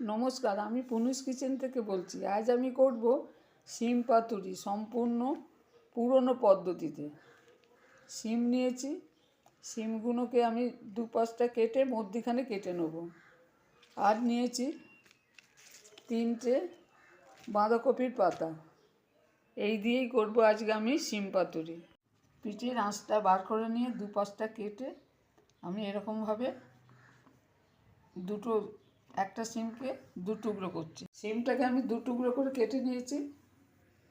নমস্কার, আমি পুনুস কিচেন থেকে বলছি। আজ আমি করব শিম পাতুরি সম্পূর্ণ পুরনো পদ্ধতিতে। শিম নিয়েছি, শিমগুলোকে আমি দুপাশটা কেটে মধ্যিখানে কেটে নেব। আর নিয়েছি 3টে বাঁধাকপির পাতা। এই দিয়েই করব আজকে আমি শিম পাতুরি। পিঠের আঁশটা বার করে নিয়ে দুপাশটা কেটে আমি এরকমভাবে একটা শিমকে 2 টুকরো করছি। শিমটাকে আমি 2 টুকরো করে কেটে নিয়েছি।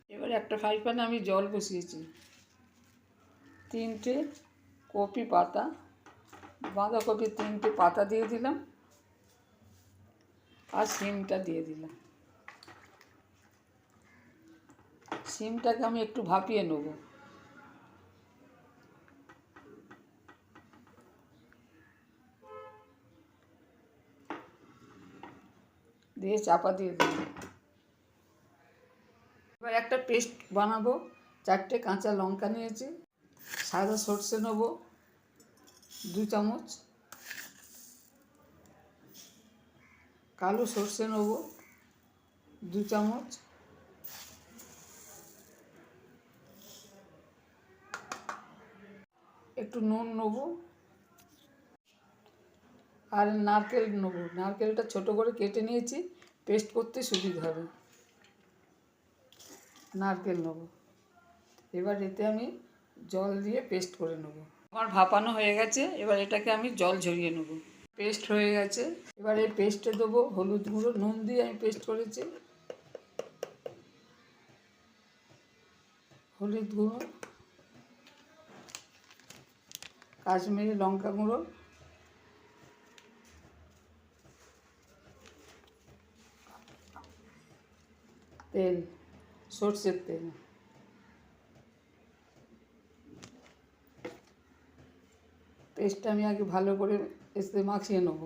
এবার একটা ফ্রাই প্যানে আমি জল বসিয়েছি। 3টে কপি পাতা, বাঁধাকপির 3টে পাতা দিয়ে দিলাম, আর শিমটা দিয়ে দিলাম। শিমটাকে আমি একটু ভাপিয়ে নেব। দিয়ে চাপা দিয়ে দিলাম। এবার একটা পেস্ট বানাবো। 4টে কাঁচা লঙ্কা নিয়েছি, সাদা সর্ষে নেব 2 চামচ, কালো সর্ষে নেব 2 চামচ, একটু নুন নেব, আর নারকেল নেব। নারকেলটা ছোট করে কেটে নিয়েছি, পেস্ট করতে সুবিধা হবে। নারকেল নেব। এবার এতে আমি জল দিয়ে পেস্ট করে নেব। আমার ভাপানো হয়ে গেছে, এবার এটাকে আমি জল ঝরিয়ে নেব। পেস্ট হয়ে গেছে। এবার এই পেস্টে দেবো হলুদ গুঁড়ো, নুন দিয়ে আমি পেস্ট করেছি, হলুদ গুঁড়ো, কাশ্মীরি লঙ্কা গুঁড়ো, তেল, সর্ষের তেল। পেস্টটা আমি আগে ভালো করে মাখিয়ে নেব।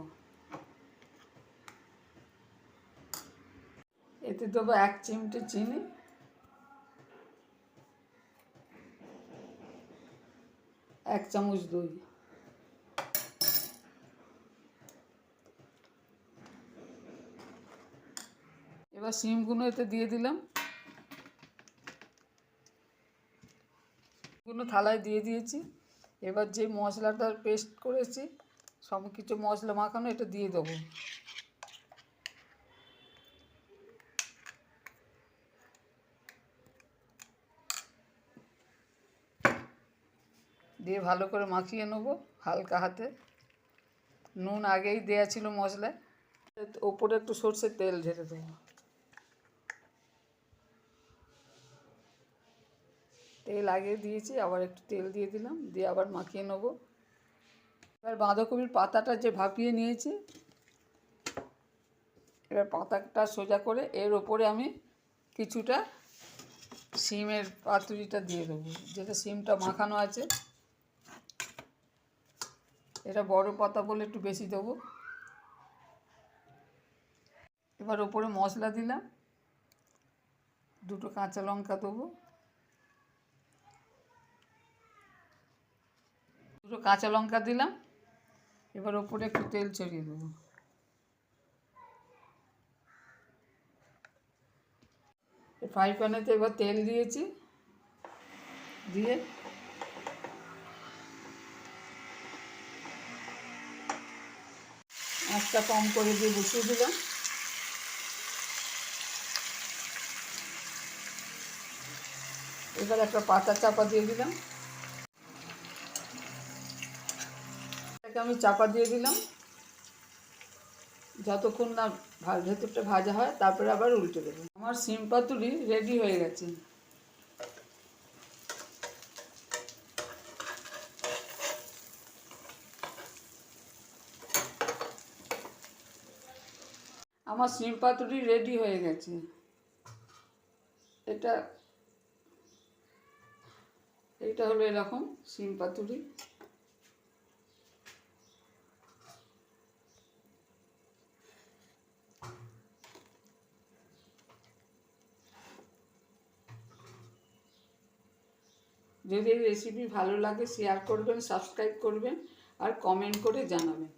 এতে দেবো 1 চিমটে চিনি, 1 চামচ দই। এবার শিমগুলো এতে দিয়ে দিলাম। থালায় দিয়ে দিয়েছি। এবার যে মশলাটার পেস্ট করেছি, সব কিছু মশলা মাখানো, এটা দিয়ে দেবো। দিয়ে ভালো করে মাখিয়ে নেবো হালকা হাতে। নুন আগেই দেওয়া ছিল মশলায়। ওপরে একটু সর্ষের তেল ঢেলে দেবো। তেল আগে দিয়েছি, আবার একটু তেল দিয়ে দিলাম, দিয়ে আবার মাখিয়ে নেবো। এবার বাঁধাকপির পাতাটা যে ভাপিয়ে নিয়েছি, এবার পাতাটা সোজা করে এর ওপরে আমি কিছুটা শিমের পাতুরিটা দিয়ে দেবো, যেটা শিমটা মাখানো আছে। এটা বড় পাতা বলে একটু বেশি দেবো। এবার ওপরে মশলা দিলাম, 2টো কাঁচা লঙ্কা দেবো, 2টো কাঁচা লঙ্কা দিলাম। এবার ওপরে একটু তেল ছড়িয়ে দেবো। ফ্রাই প্যানেতে এবার তেল দিয়েছি, দিয়ে আঁচটা কম করে দিয়ে বসিয়ে দিলাম। এবার একটা পাতা চাপা দিয়ে দিলাম। এটাকে আমি চাপা দিয়ে দিলাম যতক্ষণ না ভেতরটা ভাজা হয়, তারপরে আবার উল্টে দেবো। আমার শিম পাতুরি রেডি হয়ে গেছে। আমার শিম পাতুরি রেডি হয়ে গেছে। এটা হলো এরকম শিম পাতুরি। যদি এই রেসিপি ভালো লাগে শেয়ার করবেন, সাবস্ক্রাইব করবেন, আর কমেন্ট করে জানাবেন।